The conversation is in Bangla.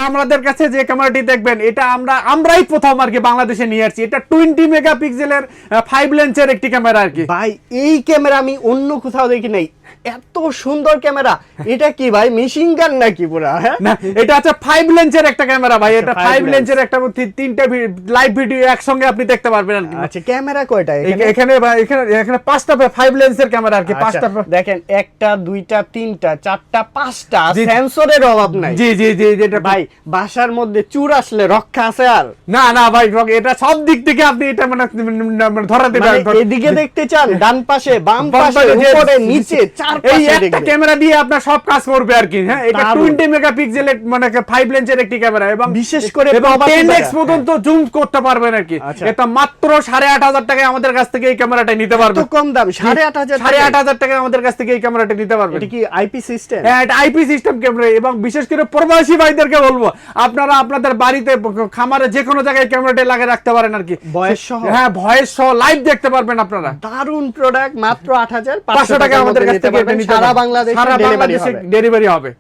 আমাদের কাছে যে ক্যামেরাটি দেখবেন এটা আমরাই প্রথম আর কি বাংলাদেশে নিয়ে আসছি। এটা 20 মেগাপিক্সেলের 5 লেন্সের একটি ক্যামেরা আর কি। ভাই এই ক্যামেরা আমি অন্য কোথাও দেখি নাই, এত সুন্দর ক্যামেরা। এটা কি ভাই মেশিন গান নাকি পুরা? হ্যাঁ না, এটা হচ্ছে 5 লেন্সের একটা ক্যামেরা ভাই। এটা 5 লেন্সের একটা তিনটা লাইভ ভিডিও একসঙ্গে আপনি দেখতে পারবেন আর কি। আচ্ছা ক্যামেরা কয়টা এখানে এখানে 5টা 5 লেন্সের ক্যামেরা আর কি। 5টা দেখেন, একটা দুইটা তিনটা চারটা পাঁচটা, সেন্সরের অভাব নাই। জি জি জি, এটা ভাই বাসার মধ্যে চুর আসলে রক্ষা আছে আর? না না ভাই, এটা সব দিক থেকে আপনি এটা মানে ধরা দেবেন। এদিকে দেখতে চান, ডান পাশে, বাম পাশে, উপরে নিচে, এই একটা ক্যামেরা দিয়ে আপনার সব কাজ করবে আর কি। হ্যাঁ, এটা 20 মেগাপিক্সেলের মানে 5 লেন্সের একটি ক্যামেরা এবং বিশেষ করে 10x পর্যন্ত জুম করতে পারবেন আর কি। এটা মাত্র 8,500 টাকায় আমাদের কাছ থেকে এই ক্যামেরাটা নিতে পারবেন। এত কম দাম? 8,500 টাকায় আমাদের কাছ থেকে এই ক্যামেরাটা নিতে পারবেন। এটা কি আইপি সিস্টেম? হ্যাঁ, এটা আইপি সিস্টেম ক্যামেরা। এবং বিশেষ করে প্রবাসী ভাইদেরকে বলবো, আপনারা আপনাদের বাড়িতে খামারে যে কোনো জায়গায় ক্যামেরাটা লাগিয়ে রাখতে পারেন আর কি, ভয়েস সহ। হ্যাঁ, ভয়েস সহ লাইভ দেখতে পারবেন আপনারা। দারুন প্রোডাক্ট, মাত্র 8,500 টাকা আমাদের কাছ থেকে সারা বাংলাদেশে ডেলিভারি হবে। ডেলিভারি হবে।